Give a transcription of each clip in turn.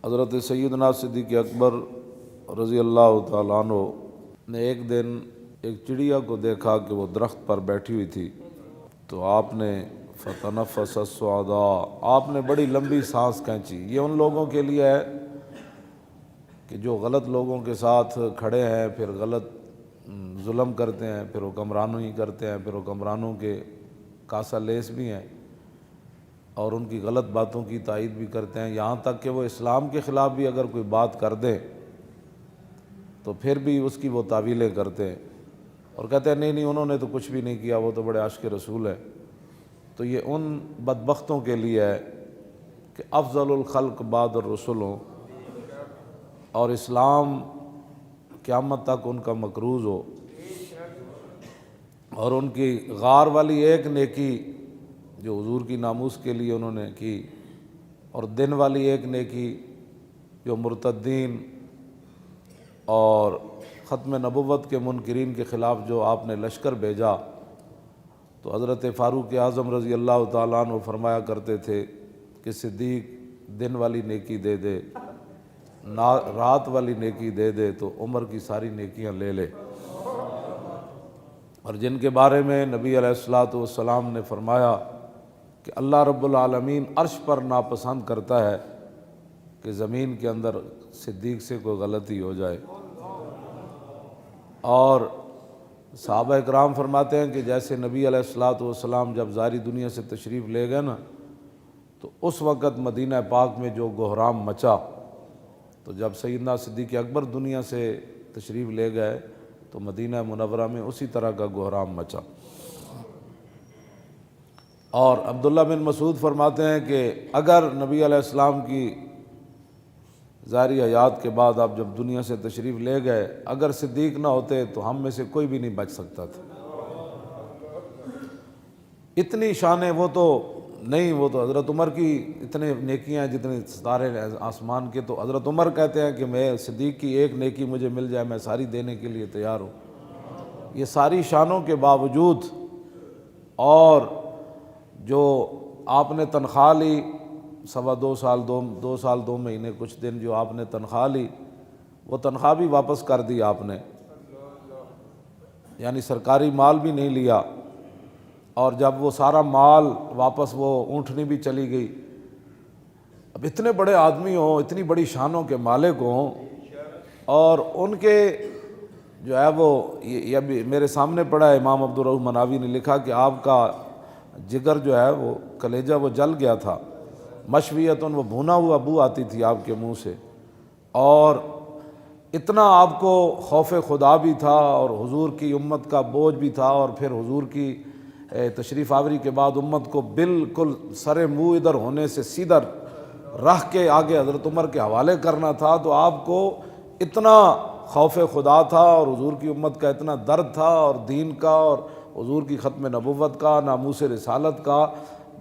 حضرت سیدنا صدیق اکبر رضی اللہ تعالیٰ عنہ نے ایک دن ایک چڑیا کو دیکھا کہ وہ درخت پر بیٹھی ہوئی تھی، تو آپ نے فتنفس السعداء، آپ نے بڑی لمبی سانس کھینچی۔ یہ ان لوگوں کے لیے ہے کہ جو غلط لوگوں کے ساتھ کھڑے ہیں، پھر غلط ظلم کرتے ہیں، پھر حکمرانوں ہی کرتے ہیں، پھر حکمرانوں کے کاسا لیس بھی ہیں اور ان کی غلط باتوں کی تائید بھی کرتے ہیں، یہاں تک کہ وہ اسلام کے خلاف بھی اگر کوئی بات کر دیں تو پھر بھی اس کی وہ تعویلیں کرتے ہیں اور کہتے ہیں نہیں انہوں نے تو کچھ بھی نہیں کیا، وہ تو بڑے عاشق رسول ہیں۔ تو یہ ان بدبختوں کے لیے ہے کہ افضل الخلق بعد الرسل ہوں اور اسلام قیامت تک ان کا مکروز ہو، اور ان کی غار والی ایک نیکی جو حضور کی ناموس کے لیے انہوں نے کی، اور دن والی ایک نیکی جو مرتدین اور ختم نبوت کے منکرین کے خلاف جو آپ نے لشکر بھیجا، تو حضرت فاروق اعظم رضی اللہ تعالیٰ عنہ فرمایا کرتے تھے کہ صدیق دن والی نیکی دے دے، رات والی نیکی دے دے تو عمر کی ساری نیکیاں لے لے۔ اور جن کے بارے میں نبی علیہ الصلوۃ والسلام نے فرمایا کہ اللہ رب العالمین عرش پر ناپسند کرتا ہے کہ زمین کے اندر صدیق سے کوئی غلطی ہو جائے۔ اور صحابہ اکرام فرماتے ہیں کہ جیسے نبی علیہ الصلوۃ والسلام جب ظاہری دنیا سے تشریف لے گئے نا، تو اس وقت مدینہ پاک میں جو گہرام مچا، تو جب سیدنا صدیق اکبر دنیا سے تشریف لے گئے تو مدینہ منورہ میں اسی طرح کا گہرام مچا۔ اور عبداللہ بن مسعود فرماتے ہیں کہ اگر نبی علیہ السلام کی ظاہری حیات کے بعد آپ جب دنیا سے تشریف لے گئے، اگر صدیق نہ ہوتے تو ہم میں سے کوئی بھی نہیں بچ سکتا تھا۔ اتنی شانیں وہ تو نہیں، وہ تو حضرت عمر کی اتنے نیکیاں ہیں جتنے ستارے آسمان کے، تو حضرت عمر کہتے ہیں کہ میں صدیق کی ایک نیکی مجھے مل جائے میں ساری دینے کے لیے تیار ہوں۔ یہ ساری شانوں کے باوجود اور جو آپ نے تنخواہ لی 2 سال 2 مہینے کچھ دن جو آپ نے تنخواہ لی، وہ تنخواہ بھی واپس کر دی آپ نے، یعنی سرکاری مال بھی نہیں لیا۔ اور جب وہ سارا مال واپس، وہ اونٹنی بھی چلی گئی۔ اب اتنے بڑے آدمی ہوں، اتنی بڑی شانوں کے مالک ہوں، اور ان کے جو ہے وہ یہ بھی میرے سامنے پڑا ہے، امام عبدالرؤف مناوی نے لکھا کہ آپ کا جگر جو ہے وہ کلیجہ وہ جل گیا تھا، مشویتن وہ بھونا ہوا بو آتی تھی آپ کے منہ سے، اور اتنا آپ کو خوف خدا بھی تھا اور حضور کی امت کا بوجھ بھی تھا، اور پھر حضور کی تشریف آوری کے بعد امت کو بالکل سر منہ ادھر ہونے سے سیدھا رکھ کے آگے حضرت عمر کے حوالے کرنا تھا، تو آپ کو اتنا خوف خدا تھا اور حضور کی امت کا اتنا درد تھا، اور دین کا اور حضور کی ختم نبوت کا، ناموس رسالت کا۔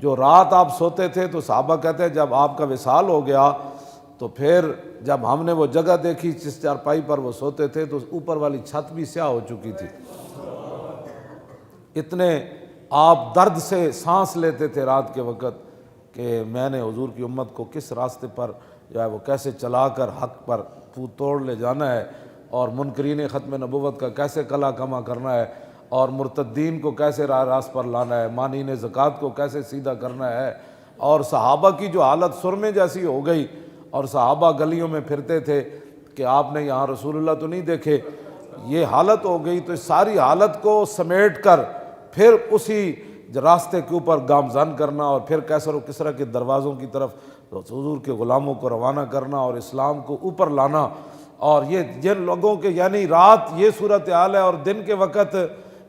جو رات آپ سوتے تھے تو صحابہ کہتے ہیں جب آپ کا وصال ہو گیا تو پھر جب ہم نے وہ جگہ دیکھی جس چارپائی پر وہ سوتے تھے تو اوپر والی چھت بھی سیاہ ہو چکی تھی۔ اتنے آپ درد سے سانس لیتے تھے رات کے وقت کہ میں نے حضور کی امت کو کس راستے پر جو ہے وہ کیسے چلا کر حق پر توڑ لے جانا ہے، اور منکرین ختم نبوت کا کیسے کلا کما کرنا ہے، اور مرتدین کو کیسے راہ راست پر لانا ہے، مانعین زکوٰۃ کو کیسے سیدھا کرنا ہے۔ اور صحابہ کی جو حالت سرمے جیسی ہو گئی، اور صحابہ گلیوں میں پھرتے تھے کہ آپ نے یہاں رسول اللہ تو نہیں دیکھے، یہ حالت ہو گئی۔ تو اس ساری حالت کو سمیٹ کر پھر اسی راستے کے اوپر گامزن کرنا، اور پھر کیسر و کسریٰ کے دروازوں کی طرف حضور کے غلاموں کو روانہ کرنا اور اسلام کو اوپر لانا۔ اور یہ جن لوگوں کے یعنی رات یہ صورتحال ہے، اور دن کے وقت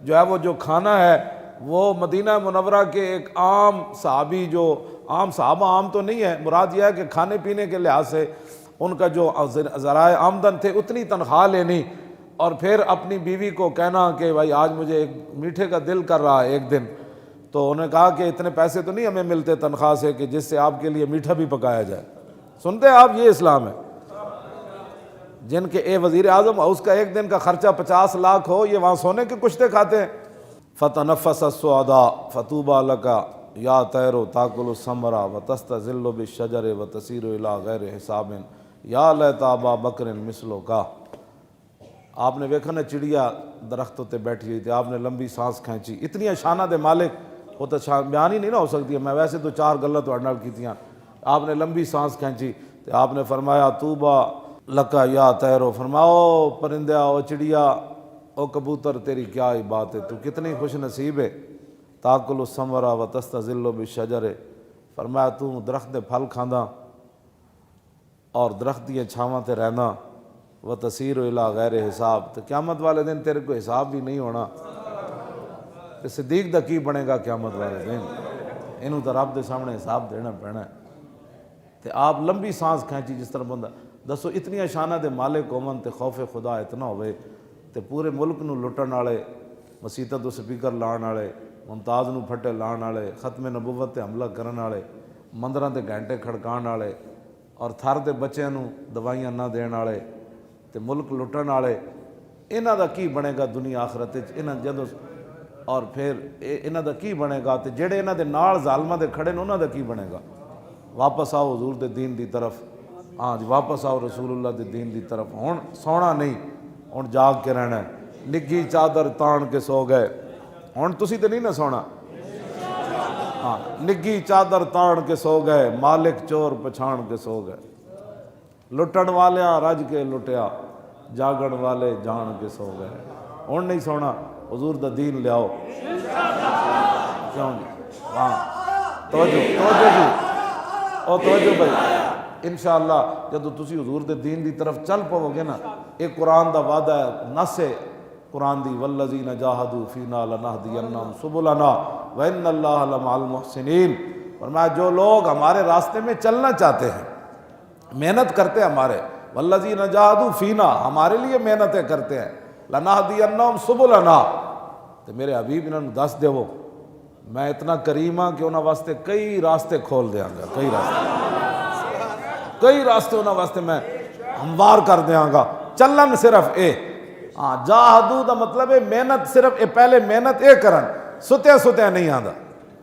جو ہے وہ جو کھانا ہے وہ مدینہ منورہ کے ایک عام صحابی، جو عام صحابہ عام تو نہیں ہے، مراد یہ ہے کہ کھانے پینے کے لحاظ سے ان کا جو ذرائع آمدن تھے اتنی تنخواہ لینی، اور پھر اپنی بیوی کو کہنا کہ بھائی آج مجھے ایک میٹھے کا دل کر رہا ہے ایک دن، تو انہوں نے کہا کہ اتنے پیسے تو نہیں ہمیں ملتے تنخواہ سے کہ جس سے آپ کے لیے میٹھا بھی پکایا جائے۔ سنتے ہیں آپ، یہ اسلام ہے۔ جن کے وزیر اعظم اس کا ایک دن کا خرچہ 50 لاکھ ہو، یہ وہاں سونے کے کشتے کھاتے ہیں۔ فتنفس السعداء فطوبى لك یا طیر تاکل الثمر وتستظل بالشجر وتسیر الی غیر حساب یا لیت ابا بکر مثلو کا. آپ نے دیکھا نا چڑیا درختوں تے بیٹھی ہوئی تھی, آپ نے لمبی سانس کھینچی. اتنی شانہ دے مالک وہ تو بیان ہی نہیں نہ ہو سکتی ہے. میں ویسے تو 4 گلاں تہاڈے نال کیتیاں. آپ نے لمبی سانس کھینچی تو آپ نے فرمایا طوبیٰ لکا یا طیرو, فرماؤ پرندہ او چڑیا او کبوتر تیری کیا ہی بات ہے, تو کتنی خوش نصیب ہے. تاکل الثمرہ و تستظل بالشجر, فرمایا تو درخت دے پھل کھاندا اور درخت دی چھاواں تے رہنا. و تسیر الی غیر حساب, تو قیامت والے دن تیرے کو حساب بھی نہیں ہونا. تے صدیق دا کی بنے گا قیامت والے دن, اینوں تو رب دے سامنے حساب دینا پینا ہے. تے آپ لمبی سانس کھینچی جس طرح بندہ دسو اتنی شانہ دے مالک ہوون تے خوف خدا اتنا ہوئے تے پورے ملک نو لٹن والے, مسیتاں تو سپیکر لان والے, ممتاز نو پھٹے لان والے, ختم نبوت تے حملہ کرن والے, مندراں تے گھنٹے کھڑکان والے, اور تھر دے بچیاں نو دوائیاں نہ دین والے تے ملک لٹن والے, انہاں دا کی بنے گا دنیا آخرت وچ؟ انہاں جدوں اور پھر انہاں دا کی بنے گا؟ تے جڑے انہاں دے نال ظالماں دے کھڑے نے انہاں دا کی بنے گا؟ واپس آؤ حضور دے دین دی طرف. ہاں جی واپس آؤ رسول اللہ دے دین دی طرف. ہن سونا نہیں, ہن جاگ کے رہنا ہے. نگھی چادر تان کے سو گئے, ہن تسی تے نہیں نہ سونا. ہاں نگھی چادر تان کے سو گئے, مالک چور پچھان کے سو گئے. لٹن والیاں رج کے لٹیا, جاگن والے جان کے سو گئے. ہن نہیں سونا, حضور دا دین لیاؤ. کیوں جی؟ ہاں توجہ جی, او توجہ بھائی. انشاءاللہ جدو تسی حضور دے دین دی طرف چل پاؤ گے نا, ایک قرآن دا وعدہ ہے, نص ہے قرآن دی, والذین جاہدوا فینا لنہدینہم سبلنا وان اللہ لمع المحسنین. فرمایا جو لوگ ہمارے راستے میں چلنا چاہتے ہیں, محنت کرتے ہیں ہمارے, والذین جاہدوا فینا ہمارے لیے محنتیں کرتے ہیں, لنہدینہم سبلنا, تو میرے حبیب انہوں نے دس دیو میں اتنا کریم ہاں کہ انہوں واسطے کئی راستے کھول دیاں گا. کئی راستے انہوں واسطے میں ہموار کر دیاں گا. چلن صرف اے, ہاں جاہدو دا مطلب ہے محنت, صرف اے پہلے محنت اے کرن, ستیا نہیں آندا.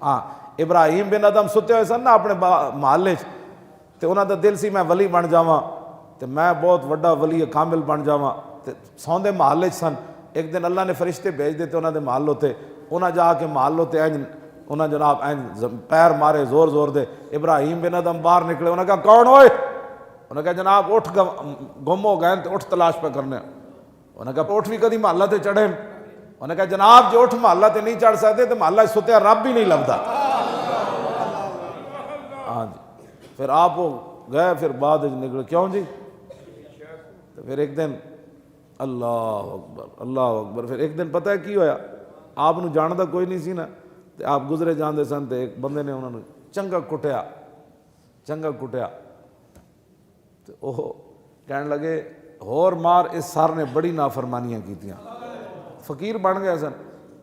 ہاں ابراہیم بن ادم ستے ہوئے سن نا اپنے محلے چ, تے انہاں دا دل سی میں ولی بن جاواں, تے میں بہت وڈا ولی کامل بن جاواں, تے سوندے محلے چ سن. ایک دن اللہ نے فرشتے بھیج دیتے انہاں دے محل ہوتے, انہاں جا کے محل ہوتے انہاں جناب پیر مارے زور زور دے. ابراہیم بن ادم باہر نکلے, انہاں کہا کون ہوئے؟ انہاں کہا جناب اٹھ گم ہو گئے تے اٹھ تلاش پہ کرنے. انہاں کہا اٹھ بھی کدی محلہ تے چڑھے؟ انہاں کہا جناب جو اٹھ محلہ تے نہیں چڑھ سکتے تو محلہ ستیا رب بھی نہیں لبدا. ہاں جی پھر آپ گئے, پھر بعد نکلے. کیوں جی؟ تو پھر ایک دن اللہ اکبر اللہ اکبر, پھر ایک دن پتہ ہے کی ہویا, آپ نو جاندا کوئی نہیں سی نا, تے آپ گزرے جاندے سن, تے ایک بندے نے انہوں نے چنگا کٹیا. تے وہ کہنے لگے ہور مار, اس سر نے بڑی نافرمانیاں کیتیاں. فقیر بن گئے سن.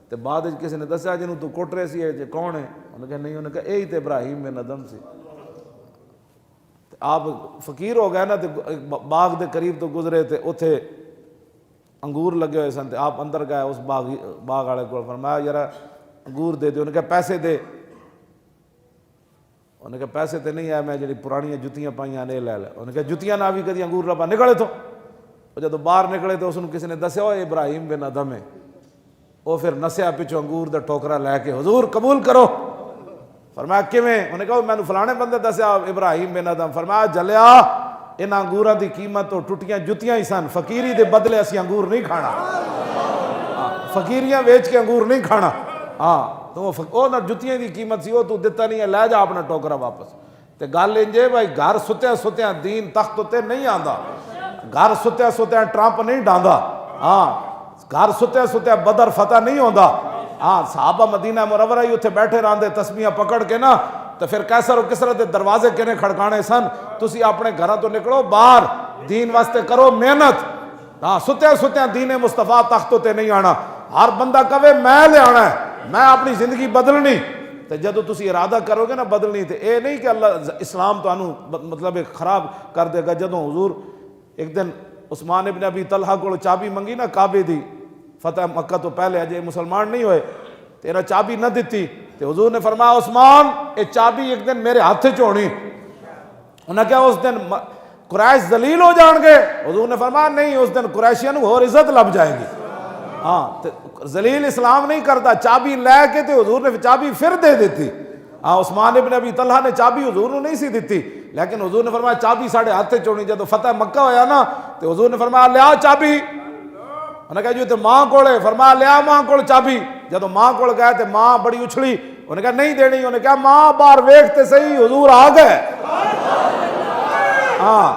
تے بعد کسی نے دسیا جنوں تو کٹ رہے سی جے کون ہے؟ انہوں نے کہا نہیں, انہوں نے کہا یہی تے ابراہیم بن ادم سی. آپ فقیر ہو گئے نا, تے باغ دے قریب تو گزرے, تے اتھے انگور لگے ہوئے سن. تے آپ اندر گئے اس باغ والے کو, فرمایا یار انگور دے دے. انہوں نے کہا پیسے دے. انہوں نے کہا پیسے تے نہیں ہے, میں جڑی پرانی جتیاں پائیاں نے لے لے. انہوں نے کہا جتیاں نہ بھی کدی انگور لبا نکلے تو. وہ جدو باہر نکلے تو اس نے کسی نے دسیا وہ ابراہیم بن ادم ہے. وہ پھر نسیا پچھو انگور دا ٹوکرا لے کے, حضور قبول کرو. فرمایا کیویں؟ انہوں نے کہا میں نے فلانے بندے دسیا ابراہیم بن ادم. فرمایا جلیا ان انگوراں دی قیمت تو ٹوٹیاں جتیاں ہی سن, فقیری دے بدلے اسی انگور نہیں کھانا, فقیریاں ویچ کے انگور نہیں کھانا. ہاں تو وہ نہ جتیاں دی قیمت سی, وہ تو دتا نہیں ہے, لے جا اپنا ٹوکرا واپس. تے گل انجے بھائی, گھر ستیا دین تخت تے نہیں آندا, گھر ستیا ٹرمپ نہیں ڈاندا. ہاں گھر ستیا بدر فتح نہیں ہوندا. ہاں صحابہ مدینہ منورہ ہی اتنے بیٹھے رہندے تسبیحاں پکڑ کے نا, تو پھر کیسر و کسرا دے دروازے کنے کھڑکانے سن. تسی اپنے گھراں تو نکلو باہر, دین واسطے کرو محنت. ہاں ستیا دین مصطفیٰ تختوں تے نہیں آنا. ہر بندہ کہے میں لے آنا ہے, میں اپنی زندگی بدلنی. تے جدو تسی ارادہ کرو گے نا بدلنی, تے اے نہیں کہ اللہ اسلام تو انو مطلب خراب کر دے گا. جدو حضور ایک دن عثمان ابن ابی طلحہ کو چابی منگی نا کعبے دی, فتح مکہ تو پہلے اجے مسلمان نہیں ہوئے, تیرا چابی نہ دیتی. تے حضور نے فرمایا عثمان اے چابی ایک دن میرے ہاتھ چ ہونی. انہاں کہا اس دن قریش ذلیل ہو جان گے؟ حضور نے فرمایا نہیں، اس دن قریشیاں اور عزت لب جائے گی. ہاں ذلیل اسلام نہیں کرتا. چابی لے کے تے حضور نے چابی پھر دے دیتی. ہاں عثمان ابن ابی طلحہ نے چابی حضور نے نہیں سی دیتی، لیکن حضور نے فرمایا چابی ساڑھے ہاتھ چونی. جب فتح مکہ ہویا نا تو حضور نے فرمایا لیا چابی. انہوں نے کہا جو تے ماں کولے، فرمایا لیا ماں کول چابی. جب ماں کول گئے تے ماں بڑی اچھلی، انہوں نے کہا نہیں دینی. انہوں نے کہا ماں باہر ویکھتے صحیح حضور آ گئے. ہاں